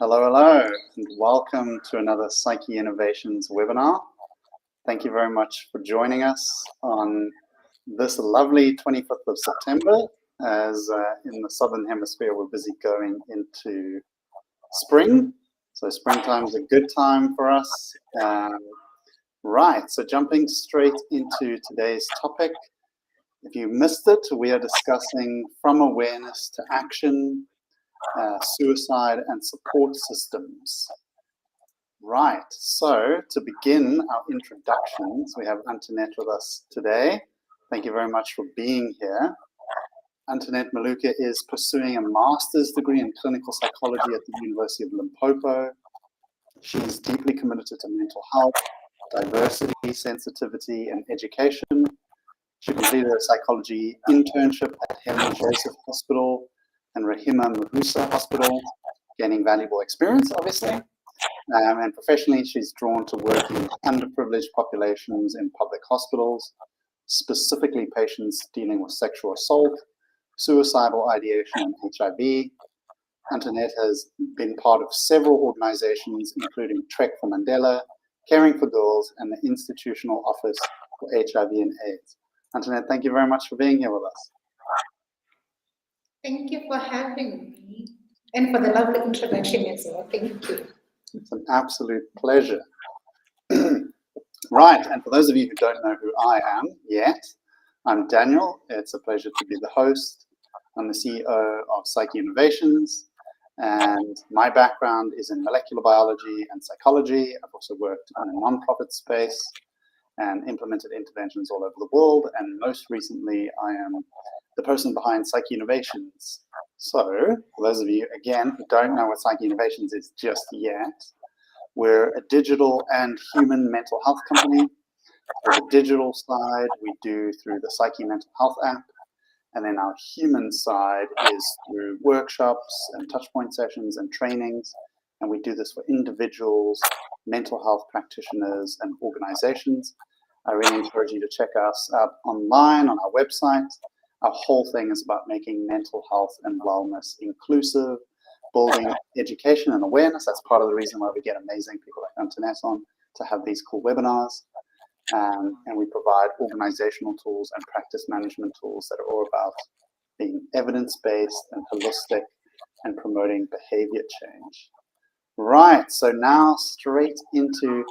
Hello, hello, and welcome to another Psyche Innovations webinar. Thank you very much for joining us on this lovely 25th of September, as in the Southern Hemisphere we're busy going into spring. So springtime is a good time for us. Right, so jumping straight into today's topic. If you missed it, we are discussing from awareness to action, suicide and support systems. Right, so to begin our introductions, we have Antoinette with us today. Thank you very much for being here. Antoinette Maluka is pursuing a master's degree in clinical psychology at the University of Limpopo. She is deeply committed to mental health, diversity, sensitivity, and education. She completed a psychology internship at Helen Joseph Hospital and Rahima Mahusa Hospital, gaining valuable experience, obviously. And professionally, she's drawn to working with underprivileged populations in public hospitals, specifically patients dealing with sexual assault, suicidal ideation, and HIV. Antoinette has been part of several organizations, including Trek for Mandela, Caring for Girls, and the Institutional Office for HIV and AIDS. Antoinette, thank you very much for being here with us. Thank you for having me, and for the lovely introduction as well. Thank you. It's an absolute pleasure. Right, and for those of you who don't know who I am yet, I'm Daniel. It's a pleasure to be the host. I'm the CEO of Psyche Innovations, and my background is in molecular biology and psychology. I've also worked in a nonprofit space and implemented interventions all over the world, and most recently I am the person behind Psyche Innovations. So, for those of you, again, who don't know what Psyche Innovations is just yet, we're a digital and human mental health company. For the digital side, we do through the Psyche Mental Health app, and then our human side is through workshops and touchpoint sessions and trainings, and we do this for individuals, mental health practitioners, and organizations. I really encourage you to check us out online on our website. Our whole thing is about making mental health and wellness inclusive, building education and awareness. That's part of the reason why we get amazing people like Antoinette on to have these cool webinars. And we provide organizational tools and practice management tools that are all about being evidence-based and holistic and promoting behavior change. Right, so now straight into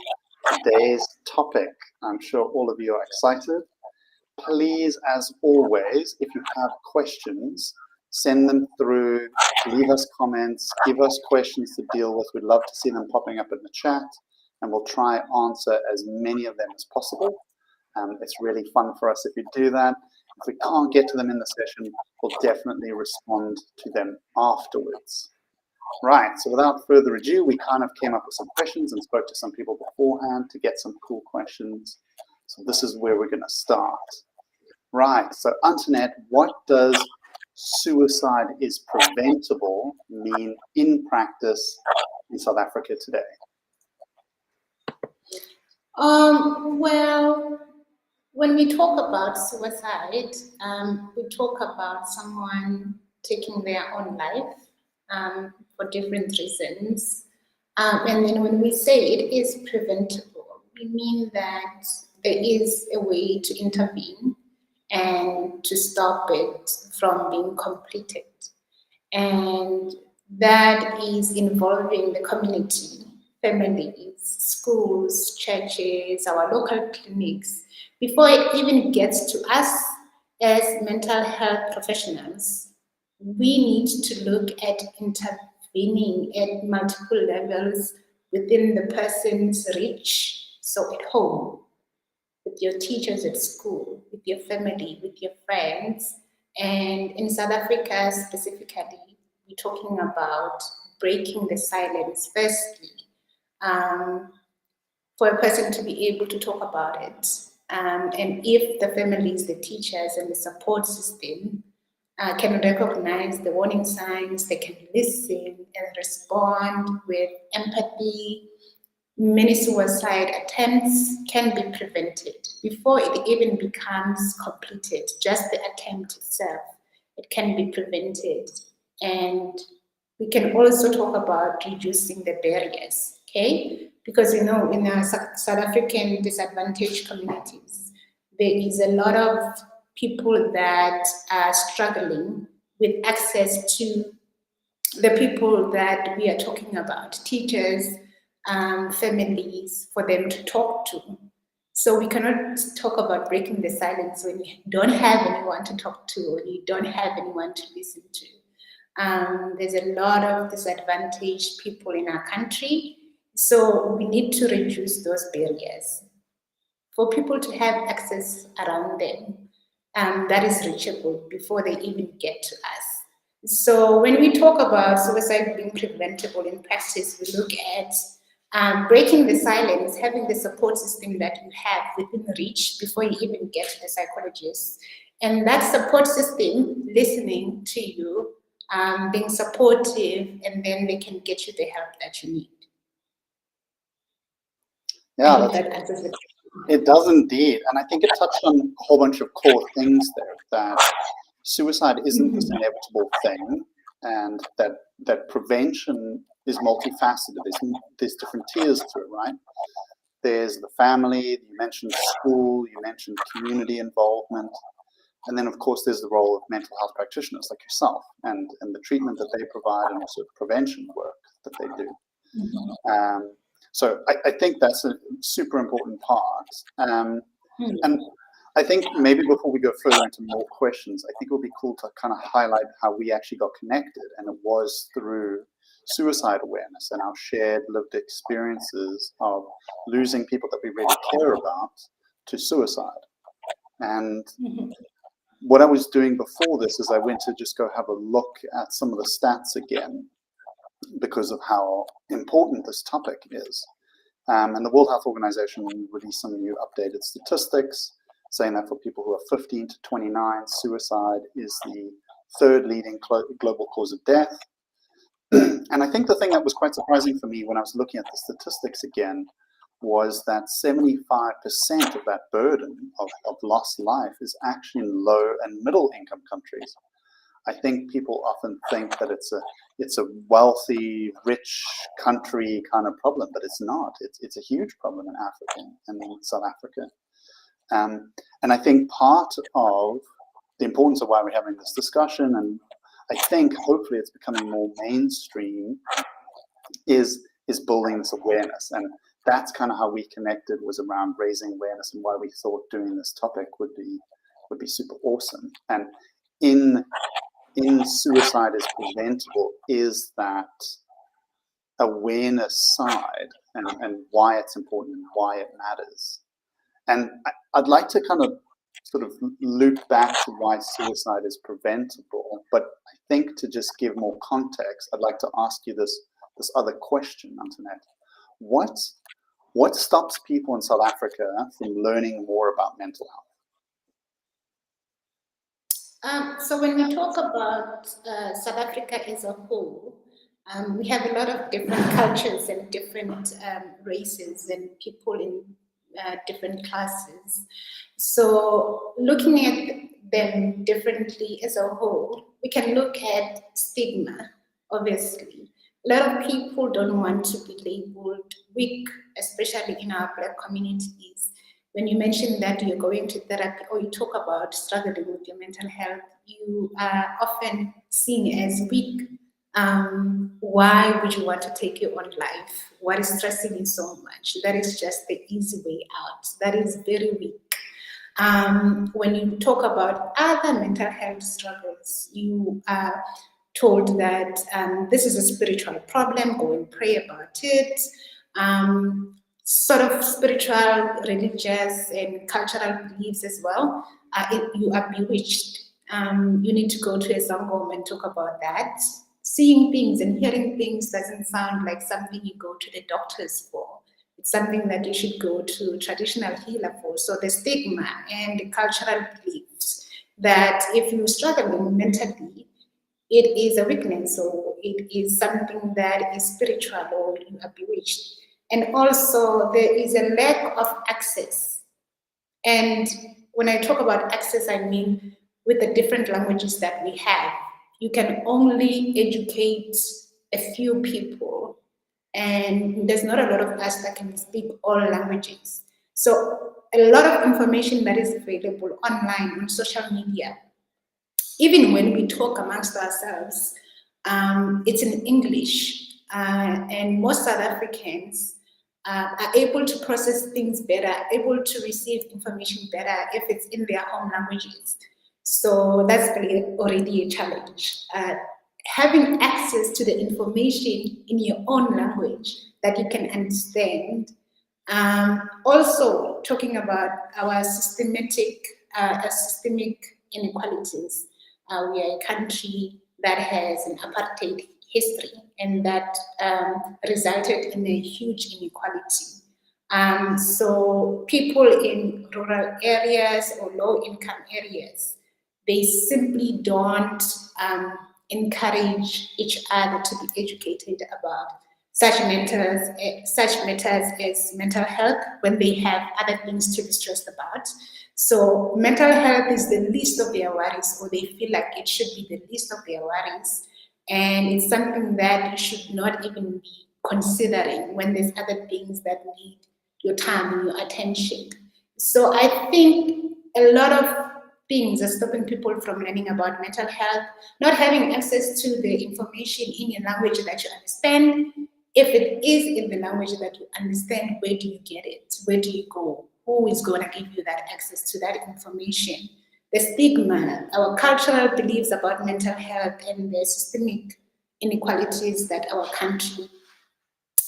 today's topic. I'm sure all of you are excited. Please, as always, if you have questions, send them through, leave us comments, give us questions to deal with. We'd love to see them popping up in the chat, and we'll try and answer as many of them as possible. It's really fun for us if you do that. If we can't get to them in the session, we'll definitely respond to them afterwards. Right, so without further ado, we kind of came up with some questions and spoke to some people beforehand to get some cool questions. So this is where we're going to start. Right, so Antoinette, what does suicide is preventable mean in practice in South Africa today? Well, when we talk about suicide, we talk about someone taking their own life for different reasons. And then when we say it is preventable, we mean that there is a way to intervene and to stop it from being completed. And that is involving the community, families, schools, churches, our local clinics. Before it even gets to us as mental health professionals, we need to look at intervening at multiple levels within the person's reach. So at home, with your teachers at school, with your family, with your friends. And in South Africa specifically, we're talking about breaking the silence firstly, for a person to be able to talk about it. And if the families, the teachers, and the support system can recognize the warning signs, they can listen and respond with empathy, many suicide attempts can be prevented before it even becomes completed. Just the attempt itself, it can be prevented. And We can also talk about reducing the barriers, okay? Because in our South African disadvantaged communities, there is a lot of people that are struggling with access to the people that we are talking about, teachers, families, for them to talk to. So we cannot talk about breaking the silence when you don't have anyone to talk to or you don't have anyone to listen to. There's a lot of disadvantaged people in our country, so we need to reduce those barriers for people to have access around them that is reachable before they even get to us. So when we talk about suicide being preventable in practice, we look at breaking the silence, having the support system that you have within reach before you even get to the psychologist. And that support system listening to you, being supportive, and then they can get you the help that you need. Yeah, it does indeed. And I think it touched on a whole bunch of core things there, that suicide isn't this inevitable thing, and that prevention is multifaceted. There's different tiers to it, right? There's the family, you mentioned school, you mentioned community involvement, and then of course there's the role of mental health practitioners like yourself and the treatment that they provide and also prevention work that they do. So I think that's a super important part. And I think maybe before we go further into more questions, I think it would be cool to kind of highlight how we actually got connected, and it was through suicide awareness and our shared lived experiences of losing people that we really care about to suicide. And what I was doing before this is I went to just go have a look at some of the stats again, because of how important this topic is. And the World Health Organization released some new updated statistics saying that for people who are 15 to 29, suicide is the third leading global cause of death. And I think the thing that was quite surprising for me when I was looking at the statistics again was that 75% of that burden of lost life is actually in low and middle income countries. I think people often think that it's a wealthy, rich country kind of problem, but it's not. It's a huge problem in Africa and in South Africa. And I think part of the importance of why we're having this discussion, and I think hopefully it's becoming more mainstream, is building this awareness. And that's kind of how we connected, was around raising awareness and why we thought doing this topic would be super awesome. And in suicide is preventable is that awareness side and why it's important and why it matters. And I'd like to kind of sort of loop back to why suicide is preventable, but I think to just give more context, I'd like to ask you this other question, Antoinette. What stops people in South Africa from learning more about mental health? So when we talk about South Africa as a whole, we have a lot of different cultures and different races and people in different classes. So looking at them differently as a whole, we can look at stigma, obviously. A lot of people don't want to be labeled weak, especially in our Black communities. When you mention that you're going to therapy or you talk about struggling with your mental health, you are often seen as weak. Why would you want to take your own life? What is stressing you so much? That is just the easy way out. That is very weak. When you talk about other mental health struggles, you are told that this is a spiritual problem, go and pray about it. Sort of spiritual, religious, and cultural beliefs as well. You are bewitched. You need to go to a sangoma and talk about that. Seeing things and hearing things doesn't sound like something you go to the doctors for. It's something that you should go to a traditional healer for. So the stigma and the cultural beliefs that if you're struggling mentally, it is a weakness or it is something that is spiritual or you are bewitched. And also there is a lack of access. And when I talk about access, I mean with the different languages that we have, you can only educate a few people, and there's not a lot of us that can speak all languages. So a lot of information that is available online on social media, even when we talk amongst ourselves, it's in English, and most South Africans are able to process things better, able to receive information better if it's in their home languages. So that's already a challenge. Having access to the information in your own language that you can understand. Also, talking about our systemic inequalities. We are a country that has an apartheid history, and that resulted in a huge inequality. So people in rural areas or low-income areas, they simply don't encourage each other to be educated about such matters as mental health when they have other things to be stressed about. So mental health is the least of their worries, or they feel like it should be the least of their worries. And it's something that you should not even be considering when there's other things that need your time and your attention. So I think a lot of things are stopping people from learning about mental health, not having access to the information in your language that you understand. If it is in the language that you understand, where do you get it? Where do you go? Who is going to give you that access to that information? The stigma, our cultural beliefs about mental health, and the systemic inequalities that our country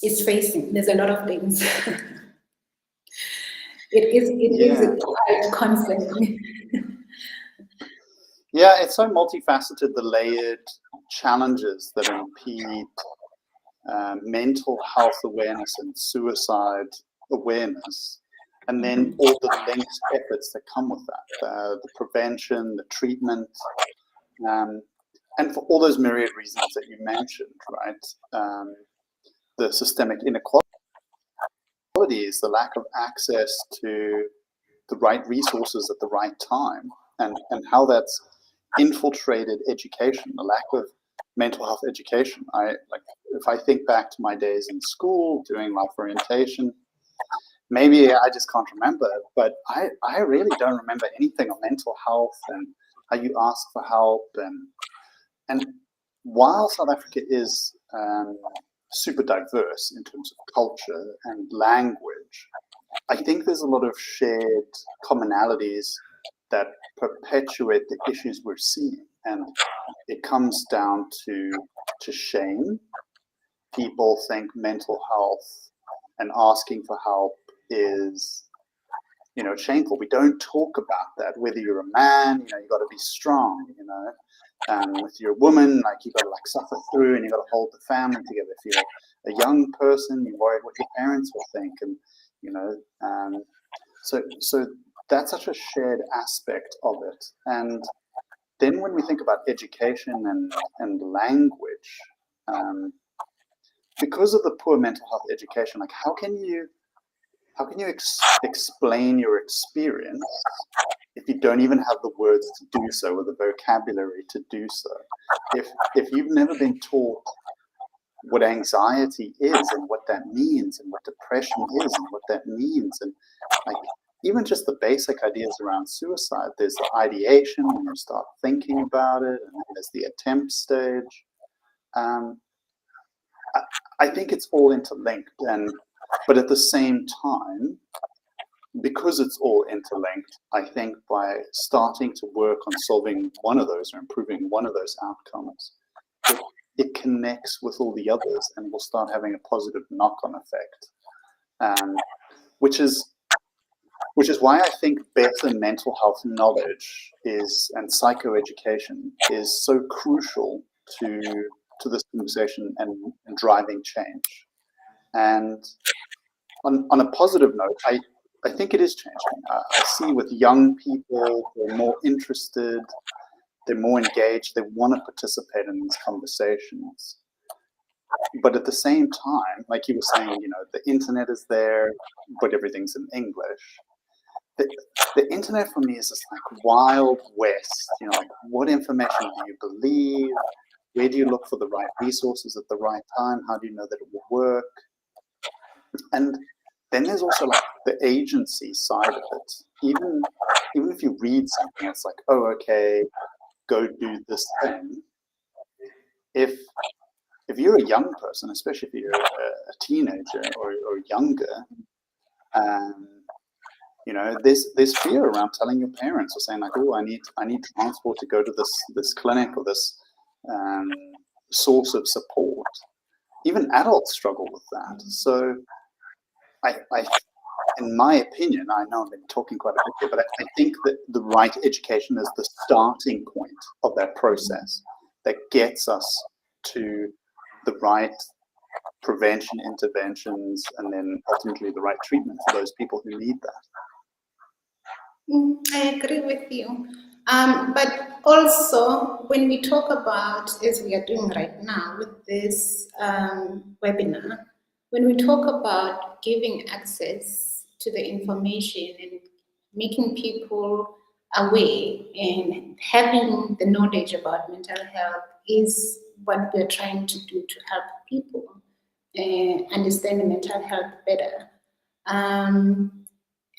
is facing. There's a lot of things. It is a quite concern. Yeah, it's so multifaceted, the layered challenges that impede mental health awareness and suicide awareness, and then all the linked efforts that come with that, the prevention, the treatment, and for all those myriad reasons that you mentioned, right? The systemic inequality is the lack of access to the right resources at the right time, and how that's infiltrated education, the lack of mental health education. If I think back to my days in school doing life orientation, maybe I just can't remember, but I really don't remember anything on mental health and how you ask for help. And while South Africa is super diverse in terms of culture and language, I think there's a lot of shared commonalities that perpetuate the issues we're seeing. And it comes down to shame. People think mental health and asking for help is, shameful. We don't talk about that. Whether you're a man, you got to be strong, if you're a woman, you got to suffer through, and you got to hold the family together. If you're a young person, you're worried what your parents will think, and so that's such a shared aspect of it. And then when we think about education and language, because of the poor mental health education, how can you explain your experience if you don't even have the words to do so, or the vocabulary to do so? If you've never been taught what anxiety is and what that means, and what depression is and what that means, and even just the basic ideas around suicide. There's the ideation when you start thinking about it, and then there's the attempt stage. I think it's all interlinked, but at the same time, because it's all interlinked, I think by starting to work on solving one of those or improving one of those outcomes, it connects with all the others, and will start having a positive knock-on effect, which is why I think better mental health knowledge and psychoeducation is so crucial to this conversation and driving change. And on a positive note, I think it is changing. I see with young people, they're more interested, they're more engaged, they want to participate in these conversations. But at the same time, like you were saying, the internet is there, but everything's in English. The internet for me is just Wild West. What information do you believe? Where do you look for the right resources at the right time? How do you know that it will work? And then there's also like the agency side of it. Even if you read something, it's like, oh, okay, go do this thing. If you're a young person, especially if you're a teenager or younger, you know, there's fear around telling your parents or saying like, oh, I need transport to go to this clinic or this source of support. Even adults struggle with that. So I in my opinion, I know I've been talking quite a bit here, but I think that the right education is the starting point of that process that gets us to the right prevention interventions and then ultimately the right treatment for those people who need that. I agree with you. But also, when we talk about, as we are doing right now with this webinar, when we talk about giving access to the information and making people aware and having the knowledge about mental health is what we're trying to do to help people understand mental health better.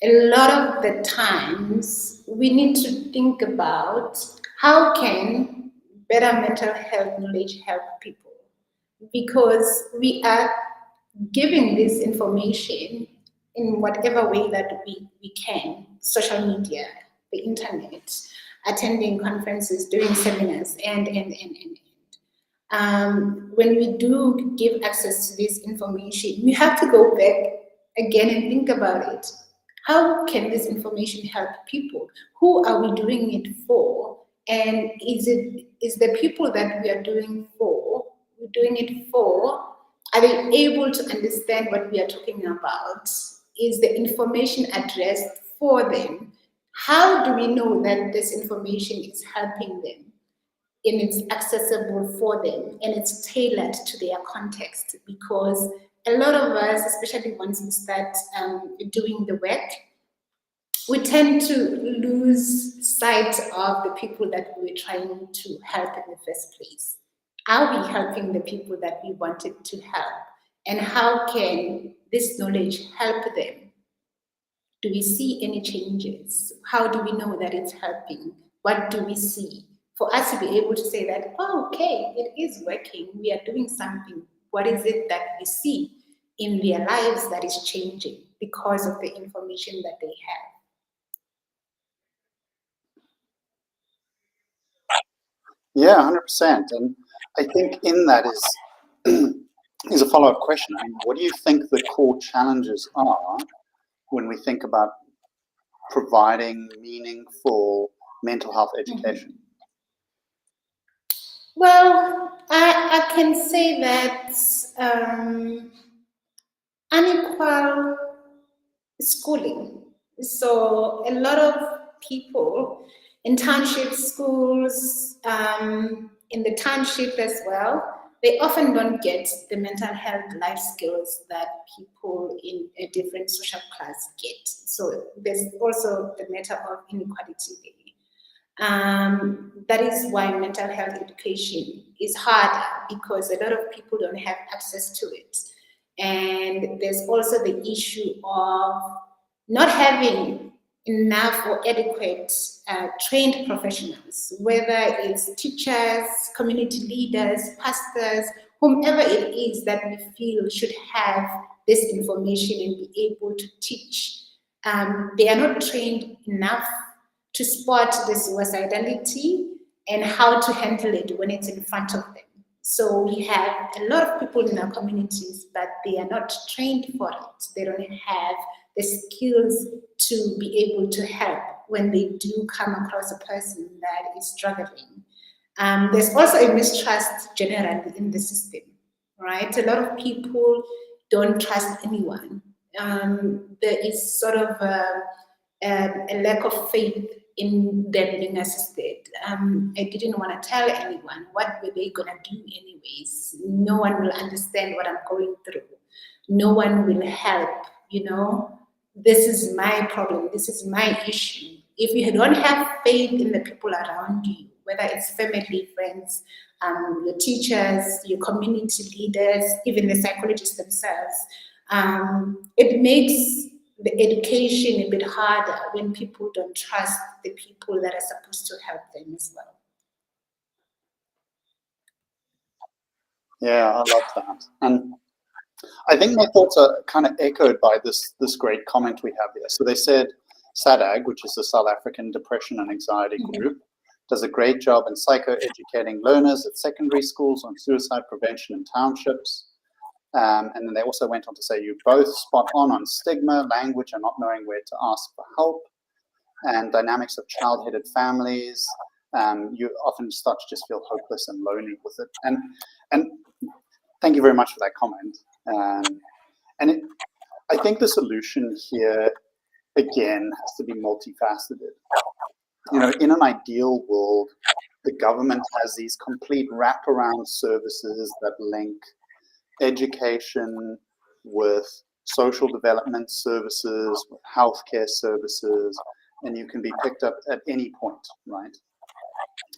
A lot of the times we need to think about how can better mental health knowledge help people, because we are giving this information in whatever way that we can, social media, the internet, attending conferences, doing seminars, and. When we do give access to this information, we have to go back again and think about it. How can this information help people? Who are we doing it for? And is the people that we are doing it for, are they able to understand what we are talking about? Is the information addressed for them? How do we know that this information is helping them and it's accessible for them and it's tailored to their context? Because a lot of us, especially once we start doing the work, we tend to lose sight of the people that we're trying to help in the first place. Are we helping the people that we wanted to help? And how can this knowledge help them? Do we see any changes? How do we know that it's helping? What do we see? For us to be able to say that, oh, okay, it is working, we are doing something. What is it that we see in their lives that is changing because of the information that they have? Yeah, 100%. And I think in that is a follow-up question. I mean, what do you think the core challenges are when we think about providing meaningful mental health education? Well, I can say that unequal schooling. So a lot of people in township schools, in the township as well, they often don't get the mental health life skills that people in a different social class get. So there's also the matter of inequality there. That is why mental health education is harder, because a lot of people don't have access to it. And there's also the issue of not having enough or adequate trained professionals, whether it's teachers, community leaders, pastors, whomever it is that we feel should have this information and be able to teach. They are not trained enough to spot the suicidality and how to handle it when it's in front of them. So we have a lot of people in our communities, but they are not trained for it. They don't have the skills to be able to help when they do come across a person that is struggling. There's also a mistrust generally in the system, right? A lot of people don't trust anyone. There is sort of a lack of faith in them being assisted. I didn't want to tell anyone. What were they going to do anyways? No one will understand what I'm going through. No one will help, you know. This is my problem. This is my issue. If you don't have faith in the people around you, whether it's family, friends, your teachers, your community leaders, even the psychologists themselves. It makes the education a bit harder when people don't trust the people that are supposed to help them as well. Yeah, I love that. And I think my thoughts are kind of echoed by this great comment we have here. So they said SADAG, which is the South African Depression and Anxiety Group, does a great job in psycho-educating learners at secondary schools on suicide prevention in townships. And then they also went on to say, you're both spot on stigma, language, and not knowing where to ask for help, and dynamics of child-headed families. You often start to just feel hopeless and lonely with it. And thank you very much for that comment. I think the solution here, again, has to be multifaceted. You know, in an ideal world, the government has these complete wraparound services that link education with social development services, with healthcare services, and you can be picked up at any point, right?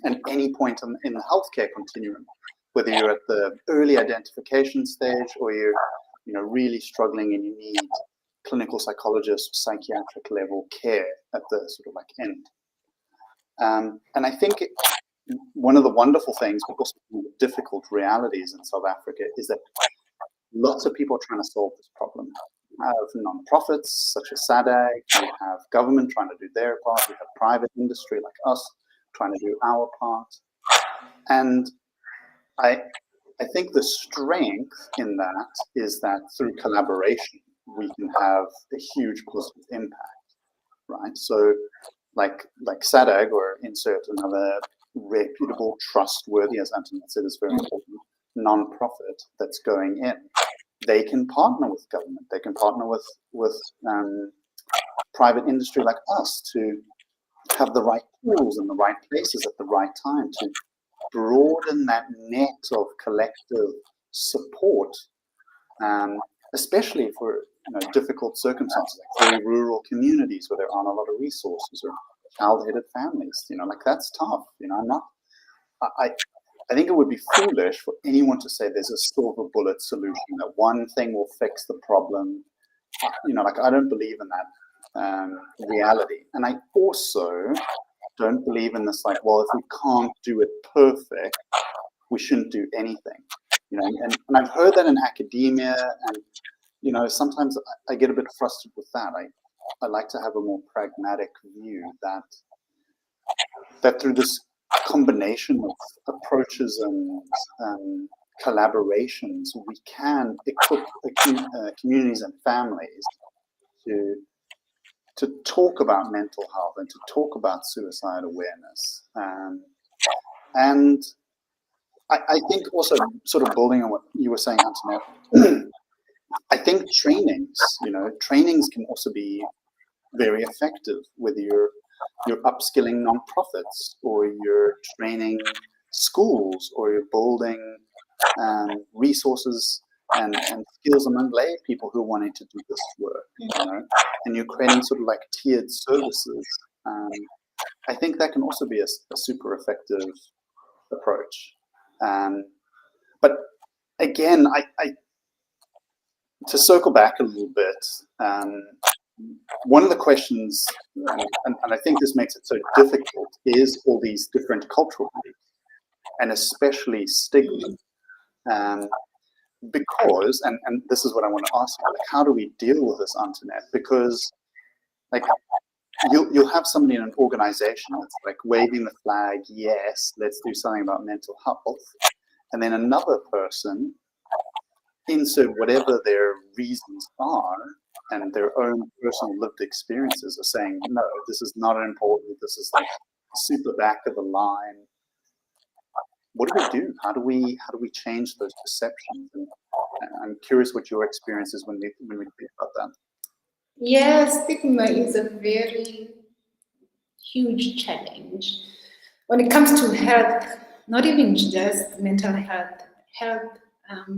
And any point in the healthcare continuum, whether you're at the early identification stage or you're, you know, really struggling and you need clinical psychologist, psychiatric level care at the sort of like end. And I think one of the wonderful things, but also one of the difficult realities in South Africa, is that lots of people are trying to solve this problem. You have non-profits such as SADAG, you have government trying to do their part, you have private industry like us trying to do our part. And I think the strength in that is that through collaboration, we can have a huge positive impact, right? So like SADAG, or insert another reputable, trustworthy, as Antoinette said, is very important, non-profit that's going in. They can partner with government. They can partner with private industry like us to have the right tools in the right places at the right time to broaden that net of collective support, especially for difficult circumstances, like very rural communities where there aren't a lot of resources, or child-headed families. Like that's tough. I think it would be foolish for anyone to say there's a silver bullet solution, that one thing will fix the problem. Like I don't believe in that reality. And I also don't believe in this, like, well, if we can't do it perfect, we shouldn't do anything. And I've heard that in academia, and sometimes I get a bit frustrated with that. I like to have a more pragmatic view that through this combination of approaches and collaborations, we can equip communities and families to talk about mental health and to talk about suicide awareness. And I think also, sort of building on what you were saying, Antoinette, I think trainings can also be very effective, whether you're upskilling nonprofits, or you're training schools, or you're building resources and skills among lay people who are wanting to do this work, and you're creating sort of like tiered services. I think that can also be a super effective approach. But again, I to circle back a little bit, one of the questions, and I think this makes it so difficult, is all these different cultural beliefs, and especially stigma. Because, and this is what I want to ask you, like, how do we deal with this, Antoinette? Because, like, you'll have somebody in an organization that's like waving the flag, yes, let's do something about mental health, and then another person, insert whatever their reasons are and their own personal lived experiences, are saying, no, this is not important, this is like super back of the line. What do? How do we change those perceptions? And I'm curious what your experience is when we think about that. Yeah, stigma is a very huge challenge when it comes to health, not even just mental health,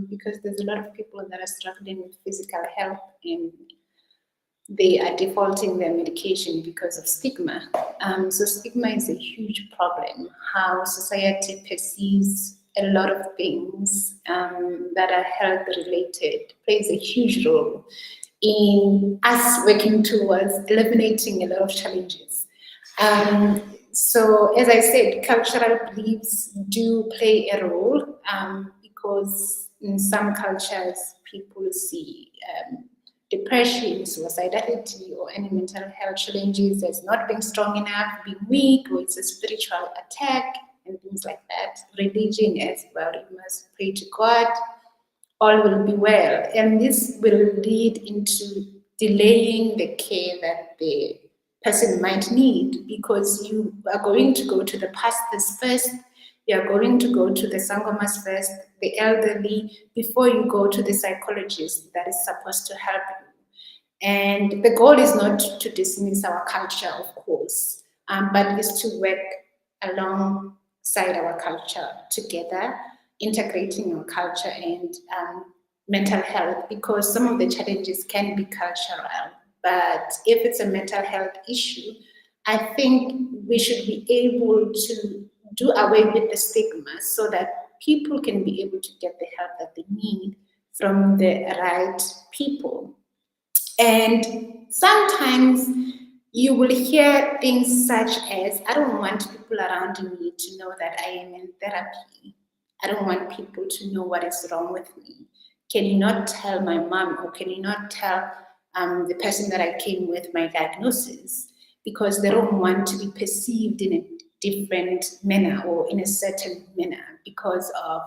because there's a lot of people that are struggling with physical health and they are defaulting their medication because of stigma. So stigma is a huge problem, how society perceives a lot of things that are health related, plays a huge role in us working towards eliminating a lot of challenges. So, as I said, cultural beliefs do play a role because in some cultures, people see depression, suicidality, or any mental health challenges as not being strong enough, being weak, or it's a spiritual attack, and things like that. Religion as well, you must pray to God, all will be well. And this will lead into delaying the care that the person might need, because you are going to go to the pastors first, you are going to go to the sangomas first, the elderly, before you go to the psychologist that is supposed to help you. And the goal is not to dismiss our culture, of course, but is to work alongside our culture together, integrating our culture and mental health, because some of the challenges can be cultural. But if it's a mental health issue, I think we should be able to do away with the stigma so that people can be able to get the help that they need from the right people. And sometimes you will hear things such as, I don't want people around me to know that I am in therapy. I don't want people to know what is wrong with me. Can you not tell my mom, or can you not tell the person that I came with my diagnosis? Because they don't want to be perceived in a different manner or in a certain manner because of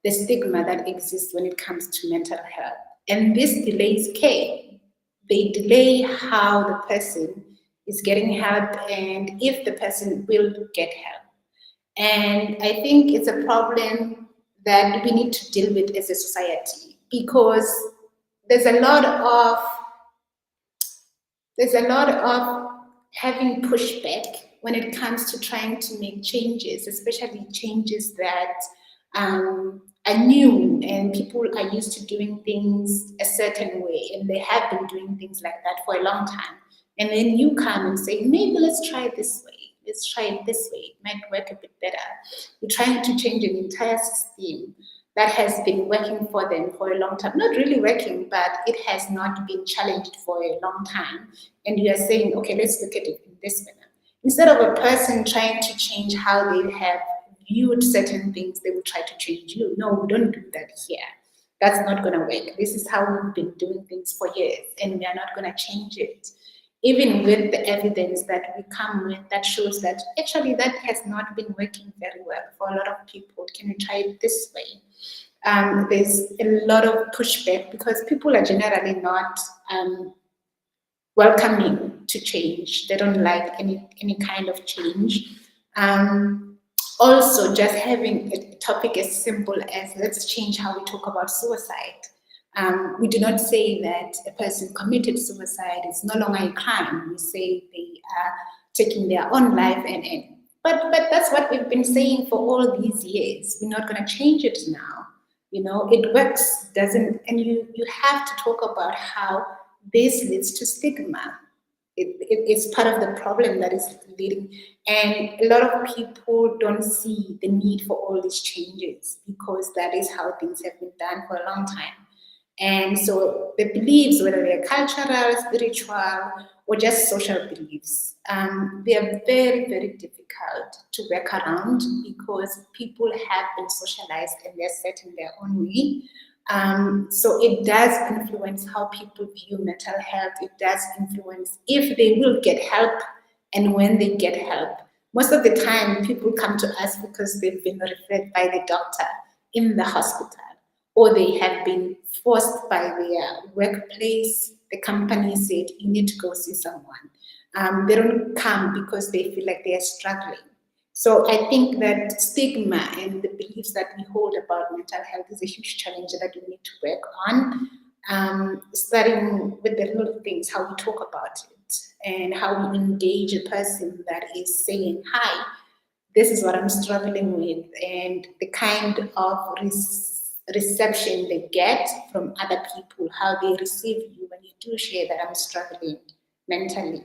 the stigma that exists when it comes to mental health. And this delays care. They delay how the person is getting help and if the person will get help. And I think it's a problem that we need to deal with as a society, because there's a lot of having pushback when it comes to trying to make changes, especially changes that are new and people are used to doing things a certain way and they have been doing things like that for a long time. And then you come and say, maybe let's try it this way. Let's try it this way. It might work a bit better. You're trying to change an entire system that has been working for them for a long time. Not really working, but it has not been challenged for a long time. And you are saying, okay, let's look at it in this manner. Instead of a person trying to change how they have viewed certain things, they will try to change you. No, we don't do that here. That's not going to work. This is how we've been doing things for years, and we are not going to change it. Even with the evidence that we come with that shows that actually that has not been working very well for a lot of people. Can we try it this way? There's a lot of pushback because people are generally not welcoming to change. They don't like any kind of change. Also, just having a topic as simple as let's change how we talk about suicide. We do not say that a person committed suicide is no longer a crime. We say they are taking their own life but that's what we've been saying for all these years. We're not going to change it now. You know, it works, doesn't, and you have to talk about how this leads to stigma. It's part of the problem that is leading, and a lot of people don't see the need for all these changes because that is how things have been done for a long time. And so the beliefs, whether they're cultural, spiritual, or just social beliefs, they are very, very difficult to work around because people have been socialized and they're set in their own way. So it does influence how people view mental health. It does influence if they will get help and when they get help. Most of the time, people come to us because they've been referred by the doctor in the hospital, or they have been forced by their workplace. The company said, you need to go see someone. They don't come because they feel like they are struggling. So I think that stigma and the beliefs that we hold about mental health is a huge challenge that we need to work on, starting with the little things, how we talk about it and how we engage a person that is saying, hi, this is what I'm struggling with, and the kind of reception they get from other people, how they receive you when you do share that I'm struggling mentally.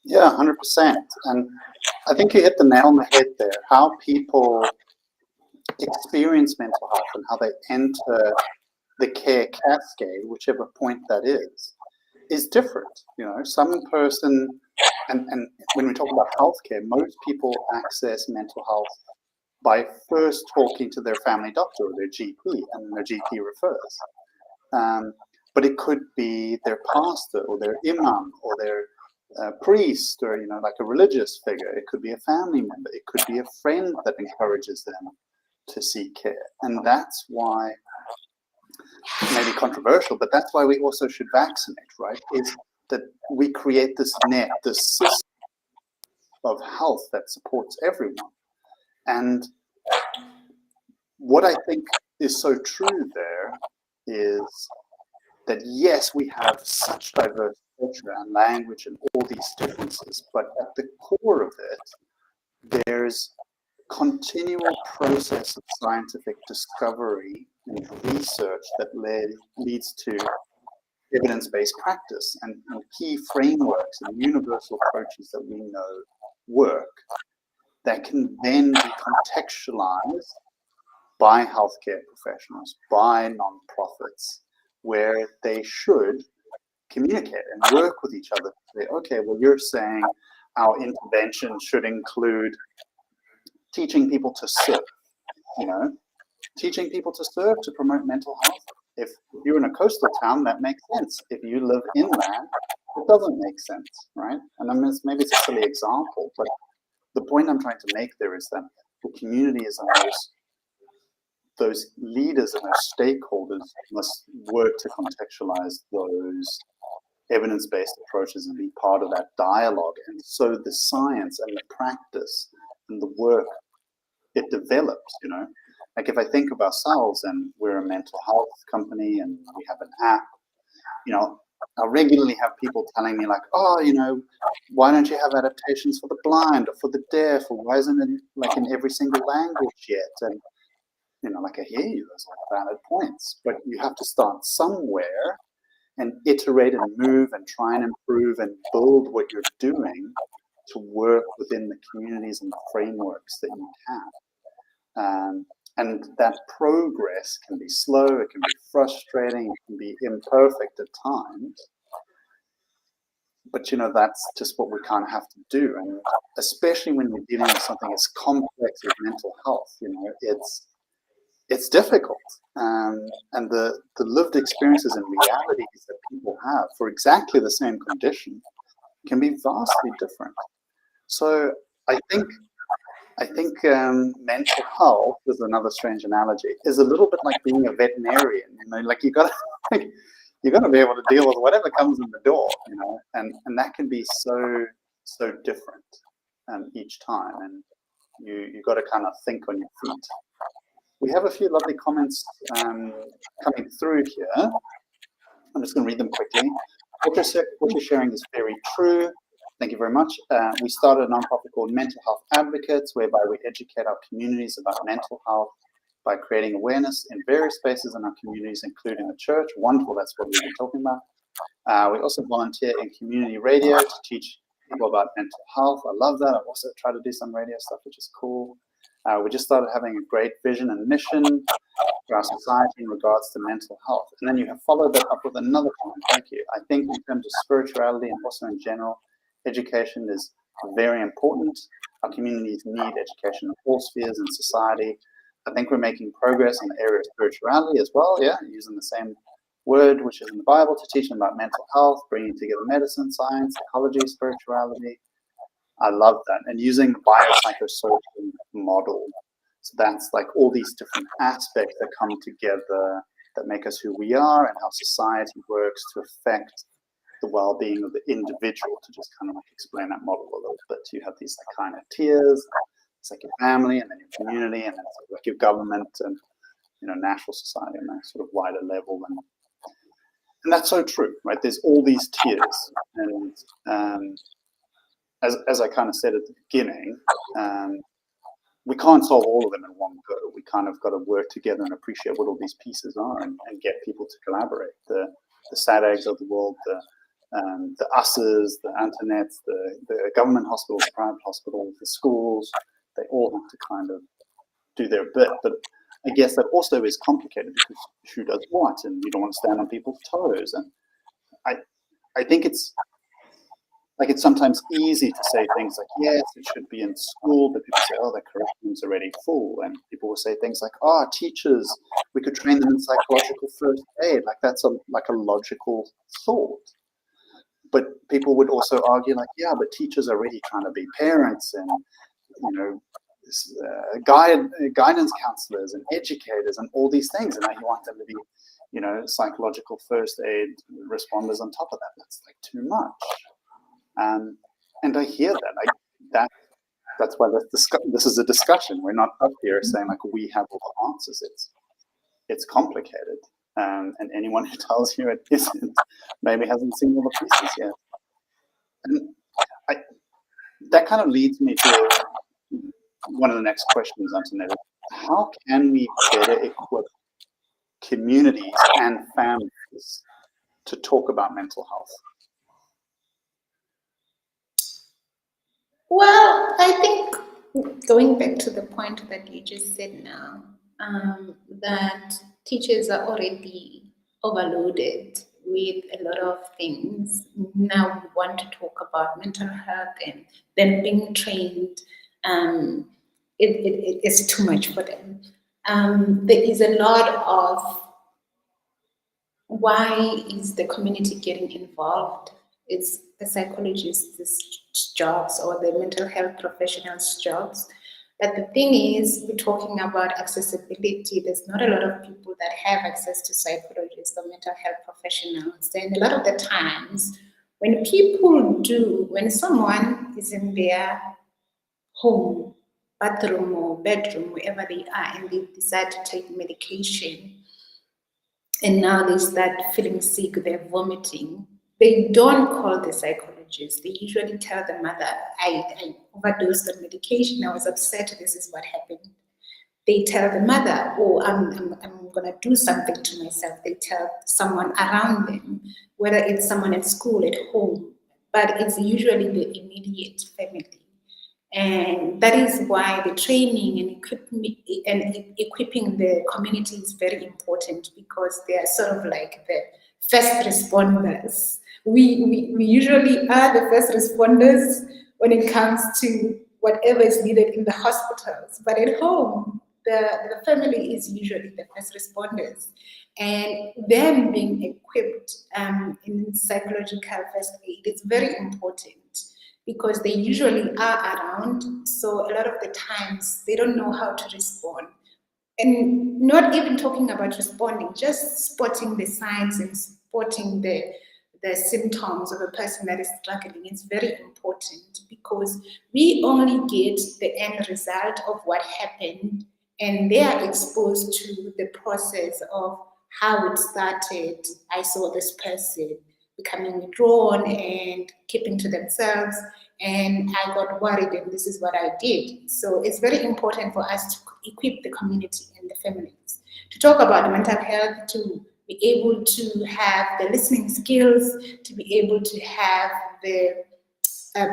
Yeah, 100%. And I think you hit the nail on the head there. How people experience mental health and how they enter the care cascade, whichever point that is different. Some person, and when we talk about healthcare, most people access mental health by first talking to their family doctor or their GP, and their GP refers. But it could be their pastor or their imam or their priest, or like a religious figure. It could be a family member. It could be a friend that encourages them to seek care. And that's why, maybe controversial, but that's why we also should vaccinate, right? Is that we create this net, this system of health that supports everyone. And what I think is so true there is that, yes, we have such diverse culture and language and all these differences, but at the core of it, there's continual process of scientific discovery and research that leads to evidence-based practice and key frameworks and universal approaches that we know work, that can then be contextualized by healthcare professionals, by nonprofits, where they should communicate and work with each other to say, okay, well, you're saying our intervention should include teaching people to serve, teaching people to serve to promote mental health. If you're in a coastal town, that makes sense. If you live inland, it doesn't make sense, right? And I mean, maybe it's a silly example, but the point I'm trying to make there is that the communities and those leaders and those stakeholders must work to contextualize those evidence-based approaches and be part of that dialogue. And so the science and the practice and the work, it develops, Like if I think of ourselves, and we're a mental health company and we have an app, I regularly have people telling me like, oh, why don't you have adaptations for the blind or for the deaf, or why isn't it like in every single language yet? And like, I hear you, those are valid points, but you have to start somewhere and iterate and move and try and improve and build what you're doing to work within the communities and the frameworks that you have. And that progress can be slow, it can be frustrating, it can be imperfect at times. But, that's just what we kind of have to do. And especially when we're dealing with something as complex as mental health, it's difficult. And the lived experiences and realities that people have for exactly the same condition can be vastly different. So I think mental health, is another strange analogy, is a little bit like being a veterinarian. Like you got to be able to deal with whatever comes in the door, and that can be so different each time, and you got to kind of think on your feet. We have a few lovely comments coming through here. I'm just going to read them quickly. What you're sharing is very true. Thank you very much. We started a nonprofit called Mental Health Advocates, whereby we educate our communities about mental health by creating awareness in various spaces in our communities, including the church. Wonderful, that's what we've been talking about. We also volunteer in community radio to teach people about mental health. I love that. I've also tried to do some radio stuff, which is cool. We just started having a great vision and mission for our society in regards to mental health. And then you have followed that up with another comment. Thank you. I think in terms of spirituality and also in general, education is very important. Our communities need education in all spheres in society. I think we're making progress in the area of spirituality as well, using the same word which is in the Bible to teach them about mental health, bringing together medicine, science, psychology, spirituality. I love that. And using the biopsychosocial model. So that's like all these different aspects that come together that make us who we are, and how society works to affect the well-being of the individual. To just kind of like explain that model a little bit, you have these like kind of tiers. It's like your family, and then your community, and then it's like your government, and national society on that sort of wider level. And that's so true, right? There's all these tiers, and as I kind of said at the beginning, we can't solve all of them in one go. We kind of got to work together and appreciate what all these pieces are, and get people to collaborate. The SADAGs of the world, the the US's, the Antoinettes, the government hospitals, the private hospitals, the schools, they all have to kind of do their bit. But I guess that also is complicated because who does what, and you don't want to stand on people's toes. And I think it's sometimes easy to say things like, yes, it should be in school, but people say, oh, the curriculum's already full. And people will say things like, oh, teachers, we could train them in psychological first aid. Like that's a logical thought. But people would also argue like, yeah, but teachers are already trying to be parents and, guidance counselors and educators and all these things. And now you want them to be, psychological first aid responders on top of that. That's like too much. And I hear that. That's why this is a discussion. We're not up here saying like we have all the answers. It's complicated, and anyone who tells you it isn't maybe hasn't seen all the pieces yet. And that kind of leads me to one of the next questions, Antoinette. How can we better equip communities and families to talk about mental health? Well, I think going back to the point that you just said now, that teachers are already overloaded with a lot of things. Now we want to talk about mental health and them being trained. It is too much for them. There is a lot of why is the community getting involved? It's the psychologists' jobs or the mental health professionals' jobs. But the thing is, we're talking about accessibility. There's not a lot of people that have access to psychologists or mental health professionals. And a lot of the times, when someone is in their home, bathroom or bedroom, wherever they are, and they decide to take medication, and now they start feeling sick, they're vomiting, they don't call the psychologist. They usually tell the mother, I overdosed on medication, I was upset, this is what happened. They tell the mother, oh, I'm going to do something to myself. They tell someone around them, whether it's someone at school, at home, but it's usually the immediate family. And that is why the training and equipping the community is very important, because they are sort of like the first responders. We usually are the first responders when it comes to whatever is needed in the hospitals, but at home, the family is usually the first responders. And them being equipped in psychological first aid is very important, because they usually are around. So a lot of the times they don't know how to respond. And not even talking about responding, just spotting the signs and spotting the symptoms of a person that is struggling is very important, because we only get the end result of what happened, and they are exposed to the process of how it started. I saw this person becoming withdrawn and keeping to themselves, and I got worried, and this is what I did. So it's very important for us to equip the community and the families to talk about mental health, to be able to have the listening skills, to be able to have the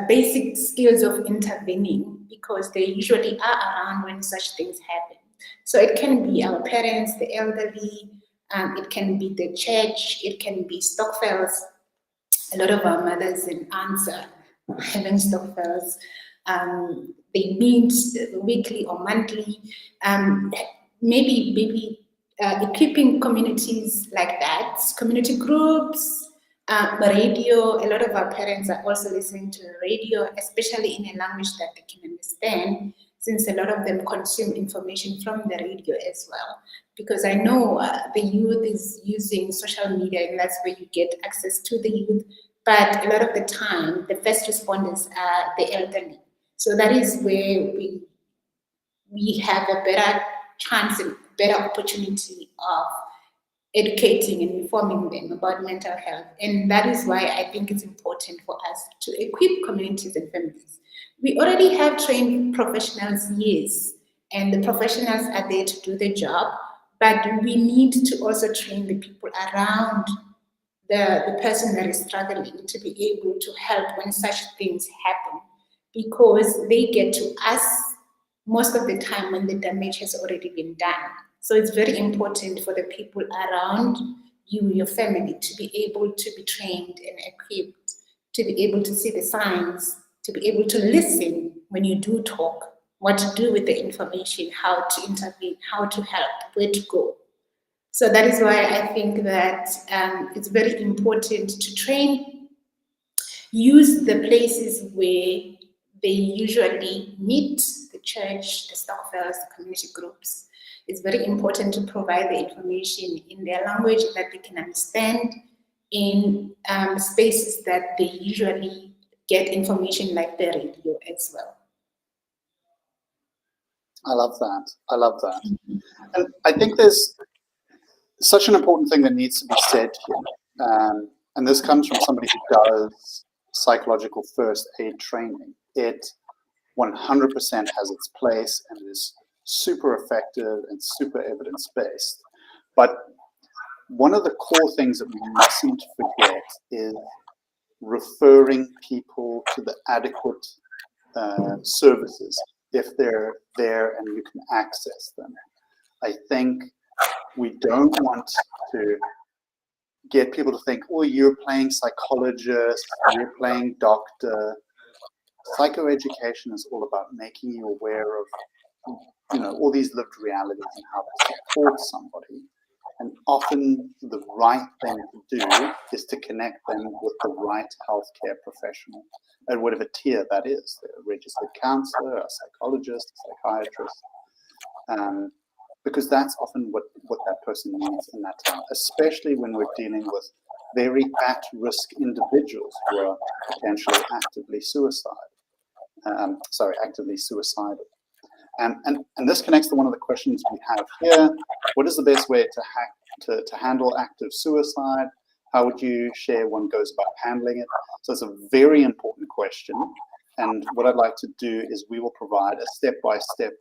basic skills of intervening, because they usually are around when such things happen. So it can be our parents, the elderly, it can be the church, it can be Stockfells. A lot of our mothers and aunts are having Stockfells. They meet weekly or monthly. Maybe equipping communities like that, community groups, radio. A lot of our parents are also listening to the radio, especially in a language that they can understand, since a lot of them consume information from the radio as well. Because I know the youth is using social media, and that's where you get access to the youth. But a lot of the time, the first responders are the elderly. So that is where we have a better chance and better opportunity of educating and informing them about mental health. And that is why I think it's important for us to equip communities and families. We already have trained professionals, yes, and the professionals are there to do the job, but we need to also train the people around the person that is struggling to be able to help when such things happen, because they get to us most of the time when the damage has already been done. So it's very important for the people around you, your family, to be able to be trained and equipped, to be able to see the signs, to be able to listen when you do talk, what to do with the information, how to intervene, how to help, where to go. So that is why I think that it's very important to train, use the places where they usually meet, the church, the stockfells, the community groups. It's very important to provide the information in their language that they can understand, in spaces that they usually get information like the radio as well. I love that. I love that. And I think there's such an important thing that needs to be said here. And this comes from somebody who does psychological first aid training. It 100% has its place and is super effective and super evidence-based. But one of the core things that we mustn't forget is referring people to the adequate services if they're there and you can access them. I think we don't want to get people to think, oh, you're playing psychologist, you're playing doctor. Psychoeducation is all about making you aware of, all these lived realities and how to support somebody. And often the right thing to do is to connect them with the right healthcare professional at whatever tier that is, a registered counselor, a psychologist, a psychiatrist, because that's often what that person needs in that time, especially when we're dealing with very at-risk individuals who are potentially actively suicidal. And this connects to one of the questions we have here. What is the best way to handle active suicide? How would you share one goes about handling it? So it's a very important question. And what I'd like to do is we will provide a step-by-step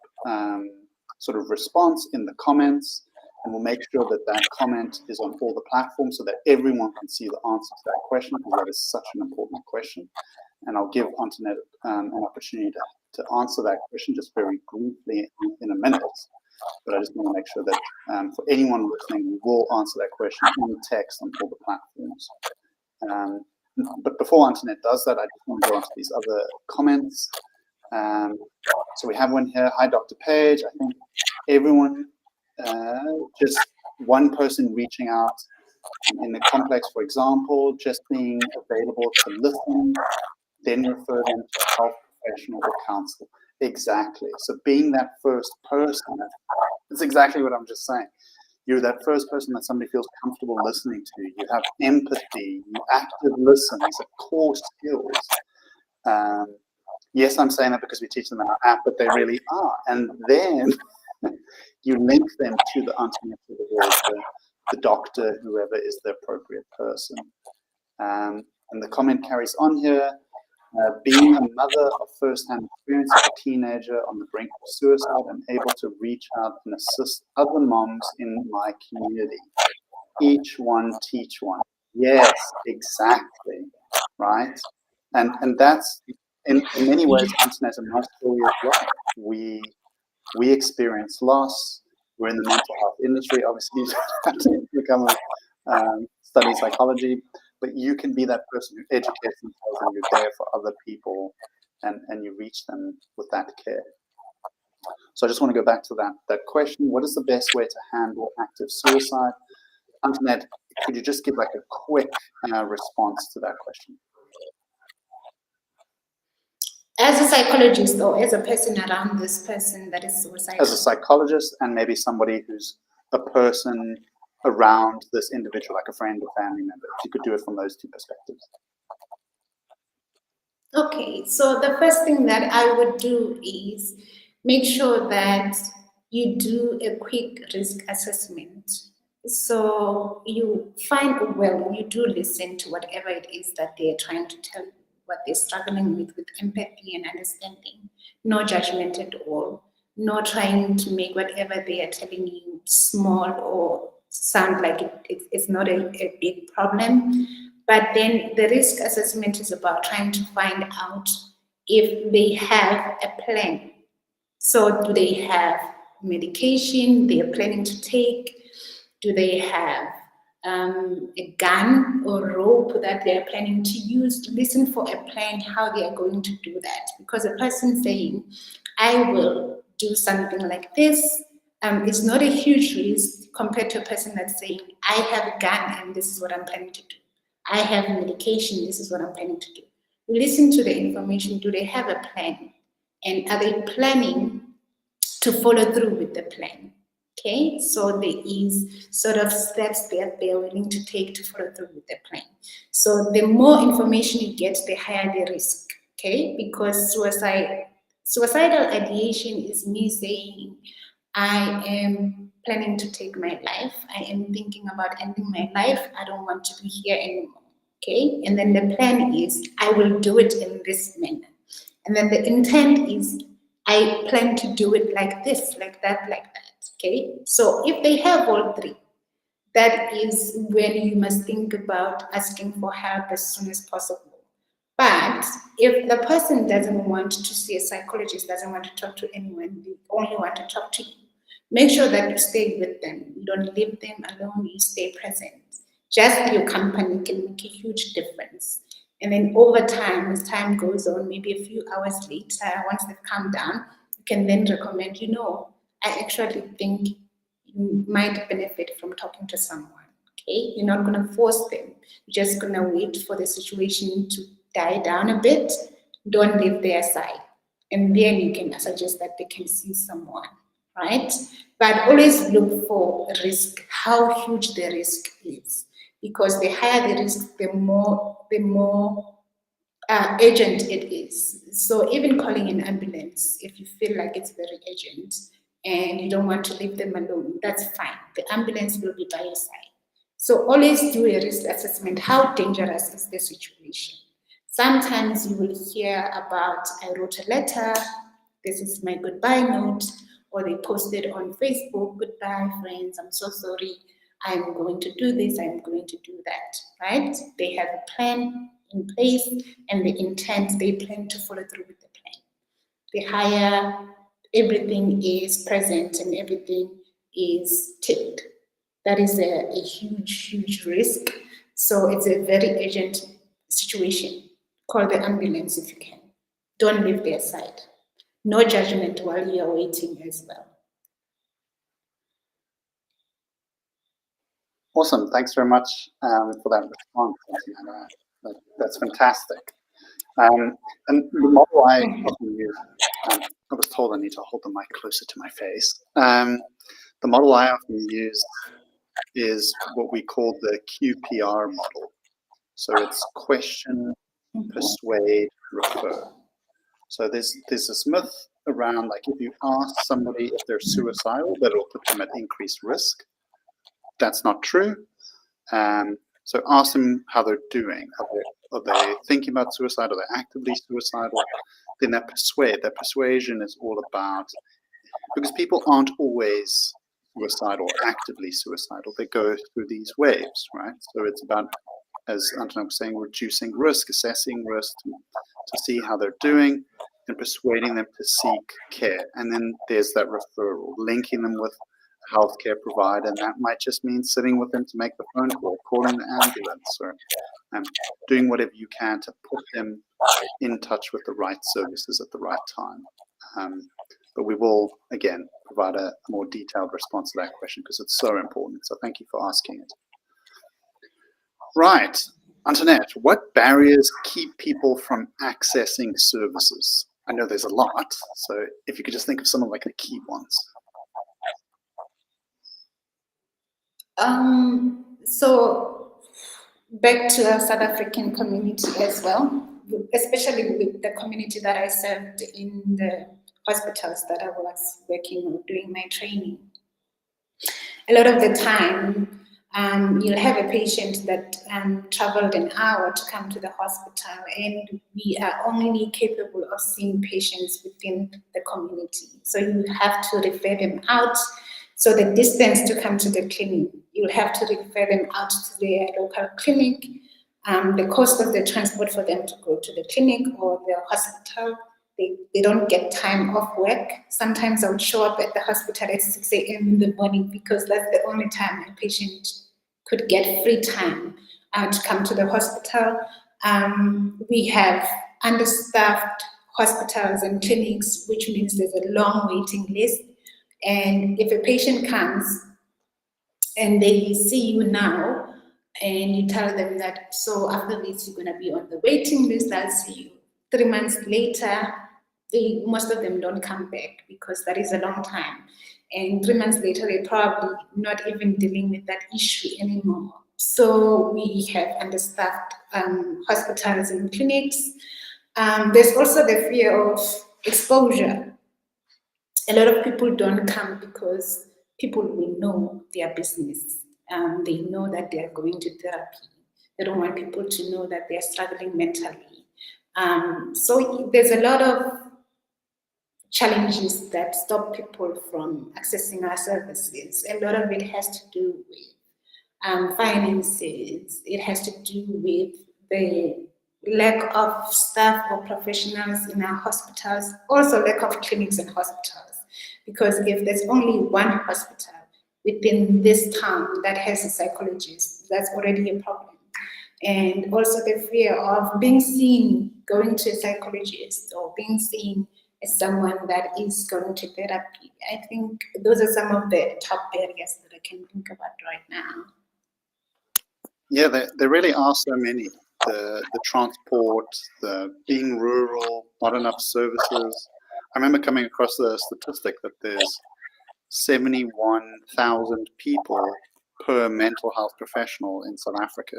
sort of response in the comments, and we'll make sure that that comment is on all the platforms so that everyone can see the answer to that question, because that is such an important question. And I'll give Antoinette an opportunity to answer that question just very briefly in a minute. But I just want to make sure that for anyone listening, we will answer that question in text on all the platforms. But before Antoinette does that, I just want to go on to these other comments. So we have one here. Hi, Dr. Page. I think everyone, just one person reaching out in the complex, for example, just being available to listen, then refer them to a health professional or counsel. Exactly. So being that first person, that's exactly what I'm just saying. You're that first person that somebody feels comfortable listening to. You have empathy, you active listen. These are core skills. Yes, I'm saying that because we teach them in our app, but they really are. And then you link them to the Antoinette or the doctor, whoever is the appropriate person. And the comment carries on here. Being a mother of first-hand experience as a teenager on the brink of suicide, I'm able to reach out and assist other moms in my community. Each one teach one. Yes, exactly, right? And that's, in many ways, Antoinette and my story as well. We experience loss. We're in the mental health industry. Obviously, you don't have to become study psychology, but you can be that person who educates themselves and you're there for other people and you reach them with that care. So I just want to go back to that question. What is the best way to handle active suicide? Antoinette, could you just give like a quick response to that question? As a psychologist or as a person around this person that is suicidal? As a psychologist and maybe somebody who's a person around this individual, like a friend or family member. If you could do it from those two perspectives. Okay, so the first thing that I would do is make sure that you do a quick risk assessment. So you you do listen to whatever it is that they're trying to tell you, what they're struggling with empathy and understanding. No judgment at all. No trying to make whatever they are telling you small or sound like it's not a big problem. But then the risk assessment is about trying to find out if they have a plan. So do they have medication they are planning to take? Do they have a gun or rope that they are planning to use? Listen for a plan, how they are going to do that. Because a person saying, I will do something like this, it's not a huge risk compared to a person that's saying, I have a gun and this is what I'm planning to do. I have medication, this is what I'm planning to do. Listen to the information. Do they have a plan? And are they planning to follow through with the plan? Okay, so there is sort of steps that they are willing to take to follow through with the plan. So the more information you get, the higher the risk. Okay, because suicidal ideation is me saying, I am planning to take my life. I am thinking about ending my life. I don't want to be here anymore. Okay, and then the plan is, I will do it in this manner. And then the intent is, I plan to do it like this, like that, like that. Okay, so if they have all three, that is when you must think about asking for help as soon as possible. But if the person doesn't want to see a psychologist, doesn't want to talk to anyone, they only want to talk to you, make sure that you stay with them. You don't leave them alone, you stay present. Just your company can make a huge difference. And then over time, as time goes on, maybe a few hours later, once they've calmed down, you can then recommend, I actually think you might benefit from talking to someone. Okay, you're not going to force them. You're just going to wait for the situation to die down a bit. Don't leave their side. And then you can suggest that they can see someone, right? But always look for risk, how huge the risk is. Because the higher the risk, the more urgent it is. So even calling an ambulance, if you feel like it's very urgent and you don't want to leave them alone, that's fine. The ambulance will be by your side. So always do a risk assessment. How dangerous is the situation? Sometimes you will hear about, I wrote a letter, this is my goodbye note, or they posted on Facebook, goodbye friends, I'm so sorry, I'm going to do this, I'm going to do that, right? They have a plan in place and the intent, they plan to follow through with the plan. The higher everything is present and everything is ticked, that is a huge, huge risk. So it's a very urgent situation. Call the ambulance if you can. Don't leave their side. No judgment while you are waiting as well. Awesome. Thanks very much for that response. That's fantastic. And the model I often use, I was told I need to hold the mic closer to my face. The model I often use is what we call the QPR model. So it's question, persuade, refer. So there's this myth around, like, if you ask somebody if they're suicidal, that it'll put them at increased risk. That's not true. So ask them how they're doing. Are they thinking about suicide? Are they actively suicidal? Then that persuasion is all about, because people aren't always suicidal, actively suicidal. They go through these waves, right? So it's about, as Antoinette was saying, reducing risk, assessing risk to see how they're doing, and persuading them to seek care. And then there's that referral, linking them with a healthcare provider, and that might just mean sitting with them to make the phone call, calling the ambulance, or doing whatever you can to put them in touch with the right services at the right time. But we will, again, provide a more detailed response to that question because it's so important. So thank you for asking it. Right, Antoinette, what barriers keep people from accessing services? I know there's a lot, so if you could just think of some of like the key ones. So back to the South African community as well, especially with the community that I served in the hospitals that I was working or doing my training. A lot of the time, you'll have a patient that traveled an hour to come to the hospital, and we are only capable of seeing patients within the community. So you have to refer them out. So the distance to come to the clinic you'll have to refer them out to their local clinic. The cost of the transport for them to go to the clinic or the hospital, they don't get time off work. Sometimes I would show up at the hospital at 6 a.m. in the morning because that's the only time a patient could get free time to come to the hospital. We have understaffed hospitals and clinics, which means there's a long waiting list. And if a patient comes and they see you now and you tell them that, so after this, you're going to be on the waiting list, I'll see you 3 months later, most of them don't come back because that is a long time. And 3 months later, they're probably not even dealing with that issue anymore. So we have understaffed hospitals and clinics. There's also the fear of exposure. A lot of people don't come because people will know their business. They know that they are going to therapy. They don't want people to know that they are struggling mentally. So there's a lot of challenges that stop people from accessing our services. A lot of it has to do with finances. It has to do with the lack of staff or professionals in our hospitals, also lack of clinics and hospitals. Because if there's only one hospital within this town that has a psychologist, that's already a problem. And also the fear of being seen going to a psychologist or being seen as someone that is going to therapy. I think those are some of the top barriers that I can think about right now. Yeah, there really are so many. The transport, the being rural, not enough services. I remember coming across the statistic that there's 71,000 people per mental health professional in South Africa.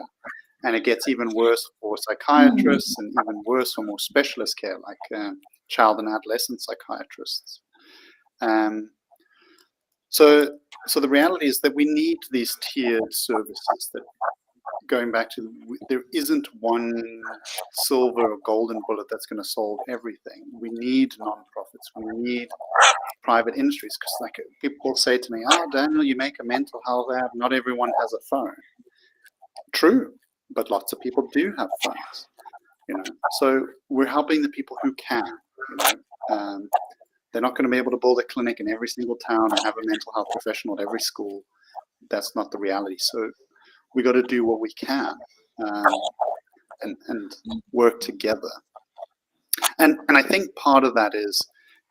And it gets even worse for psychiatrists and even worse for more specialist care, like child and adolescent psychiatrists. So the reality is that we need these tiered services. That, going back to, there isn't one silver or golden bullet that's going to solve everything. We need nonprofits. We need private industries, because like people say to me, "Oh, Daniel, you make a mental health app. Not everyone has a phone." True, but lots of people do have phones. So we're helping the people who can. They're not going to be able to build a clinic in every single town and have a mental health professional at every school. That's not the reality. So we got to do what we can and work together. And I think part of that is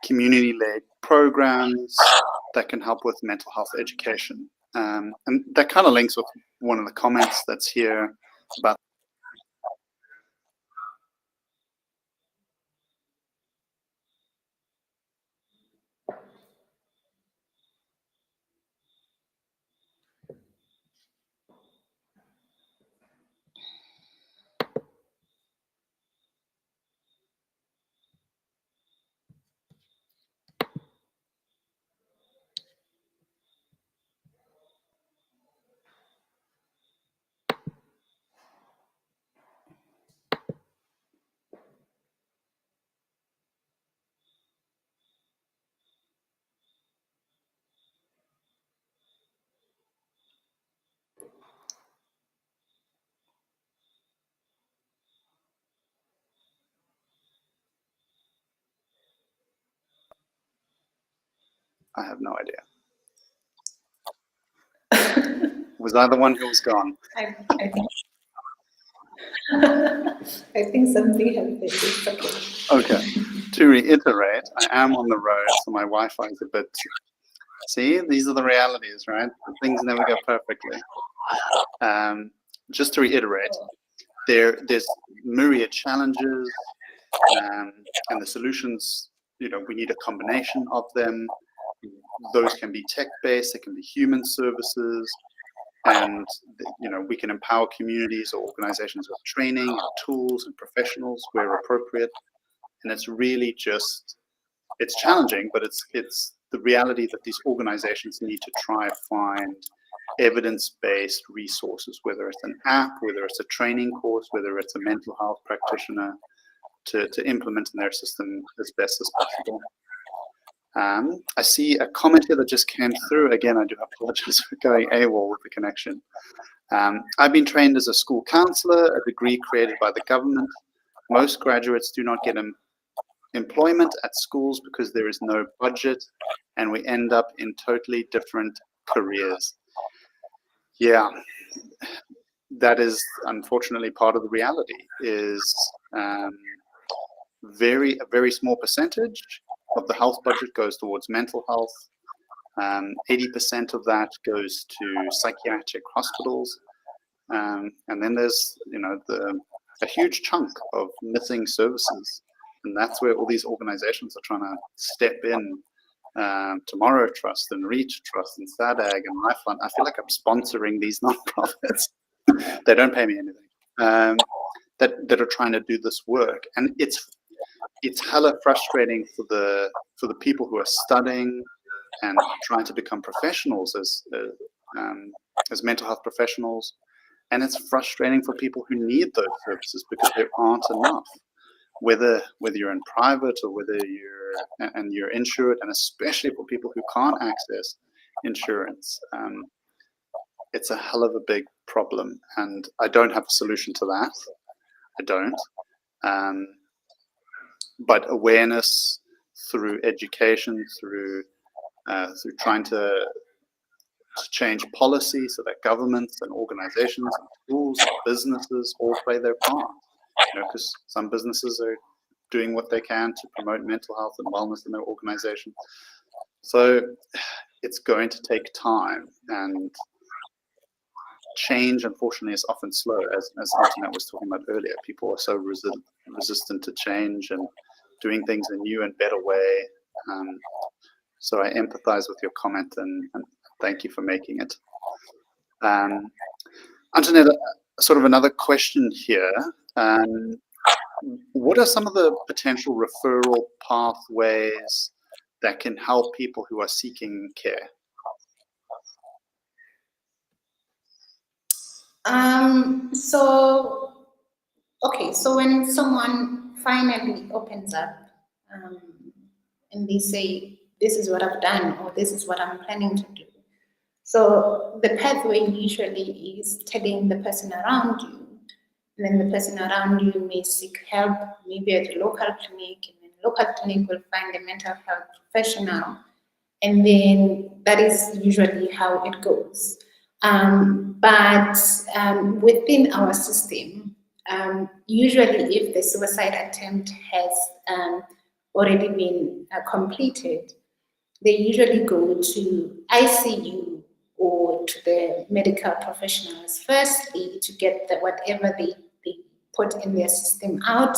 community-led programs that can help with mental health education. And that kind of links with one of the comments that's here about I have no idea. Was I the one who was gone? I think something happened. It's okay. Okay. To reiterate, I am on the road, so my Wi-Fi is a bit... See, these are the realities, right? Things never go perfectly. Just to reiterate, there's myriad challenges, and the solutions, we need a combination of them. Those can be tech-based, they can be human services, and we can empower communities or organizations with training and tools and professionals where appropriate. And it's really just, it's challenging, but it's the reality that these organizations need to try and find evidence-based resources, whether it's an app, whether it's a training course, whether it's a mental health practitioner, to implement in their system as best as possible. I see a comment here that just came through. Again, I do apologize for going AWOL with the connection. I've been trained as a school counselor, a degree created by the government. Most graduates do not get employment at schools because there is no budget, and we end up in totally different careers. Yeah, that is unfortunately part of the reality. Is a very small percentage of the health budget goes towards mental health. 80% of that goes to psychiatric hospitals, and then there's a huge chunk of missing services, and that's where all these organizations are trying to step in. Tomorrow Trust and Reach Trust and SADAG and Lifeline. I feel like I'm sponsoring these nonprofits. They don't pay me anything. That are trying to do this work, and it's hella frustrating for the people who are studying and trying to become professionals as mental health professionals, and it's frustrating for people who need those services because there aren't enough. Whether you're in private or whether you're insured, and especially for people who can't access insurance, it's a hell of a big problem, and I don't have a solution to that. I don't. But awareness through education, through trying to change policy so that governments and organizations and schools and businesses all play their part. Because some businesses are doing what they can to promote mental health and wellness in their organization. So it's going to take time, and change, unfortunately, is often slow, as Antoinette was talking about earlier. People are so resistant to change and doing things a new and better way. So I empathize with your comment, and thank you for making it. Antoinette, sort of another question here. What are some of the potential referral pathways that can help people who are seeking care? So when someone finally opens up and they say, this is what I've done, or this is what I'm planning to do. So the pathway usually is telling the person around you, and then the person around you may seek help, maybe at a local clinic, and then the local clinic will find a mental health professional, and then that is usually how it goes. But within our system, usually if the suicide attempt has already been completed, they usually go to ICU or to the medical professionals firstly to get whatever they put in their system out.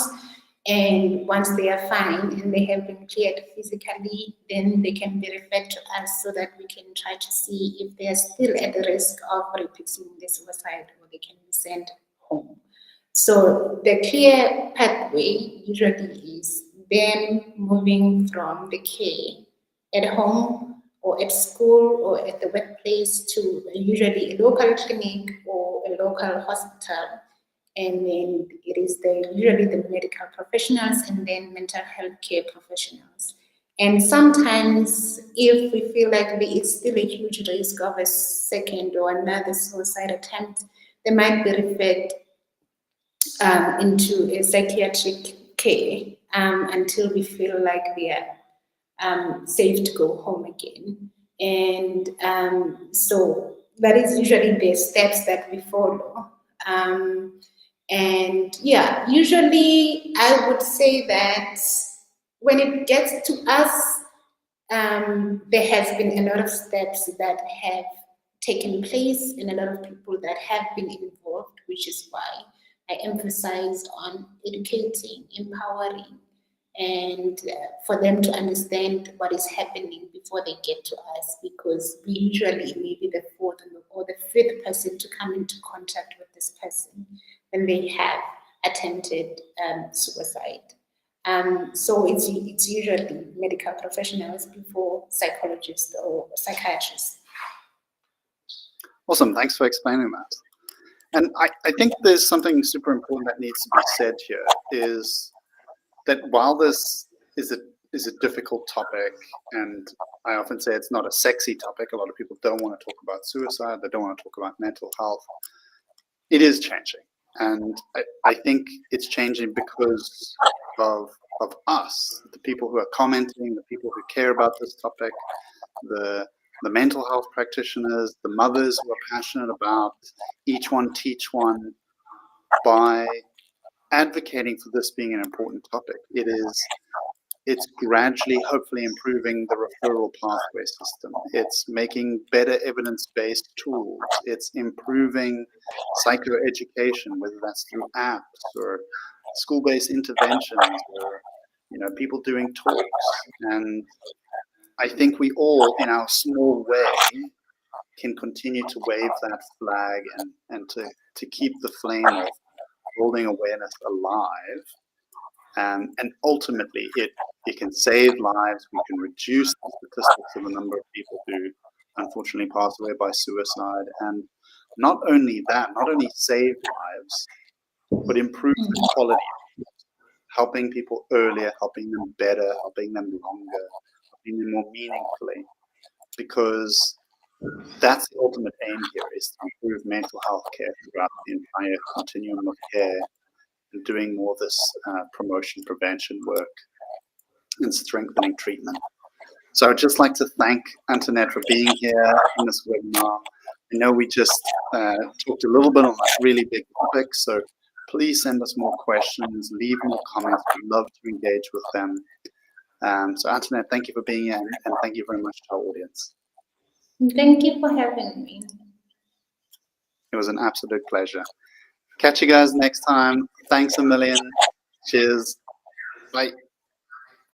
And once they are fine and they have been cleared physically, then they can be referred to us so that we can try to see if they are still at the risk of repeating the suicide, or they can be sent home. So the clear pathway usually is them moving from the care at home or at school or at the workplace to usually a local clinic or a local hospital. And then it is usually the medical professionals and then mental health care professionals. And sometimes if we feel like there is still a huge risk of a second or another suicide attempt, they might be referred into a psychiatric care until we feel like we are safe to go home again. And so that is usually the steps that we follow. And yeah, usually I would say that when it gets to us, there has been a lot of steps that have taken place and a lot of people that have been involved, which is why I emphasized on educating, empowering, and for them to understand what is happening before they get to us, because we usually may be the fourth or the fifth person to come into contact with this person when they have attempted suicide. So it's usually medical professionals before psychologists or psychiatrists. Awesome, thanks for explaining that. And I think there's something super important that needs to be said here, is that while this is is a difficult topic, and I often say it's not a sexy topic. A lot of people don't want to talk about suicide. They don't want to talk about mental health. It is changing, and I think it's changing because of us, the people who are commenting, the people who care about this topic, the mental health practitioners, the mothers who are passionate about each one teach one. By advocating for this being an important topic, it's gradually, hopefully, improving the referral pathway system. It's making better evidence-based tools. It's improving psychoeducation, whether that's through apps or school-based interventions, or people doing talks. And I think we all, in our small way, can continue to wave that flag and to keep the flame of building awareness alive. And ultimately, it can save lives. We can reduce the statistics of the number of people who unfortunately pass away by suicide. And not only that, not only save lives, but improve the quality of lives, helping people earlier, helping them better, helping them longer, helping them more meaningfully. Because that's the ultimate aim here, is to improve mental health care throughout the entire continuum of care, and doing more of this promotion, prevention work, and strengthening treatment. So I'd just like to thank Antoinette for being here in this webinar. I know we just talked a little bit on that really big topic, so please send us more questions, leave more comments. We'd love to engage with them. So Antoinette, thank you for being here, and thank you very much to our audience. Thank you for having me. It was an absolute pleasure. Catch you guys next time. Thanks a million. Cheers. Bye.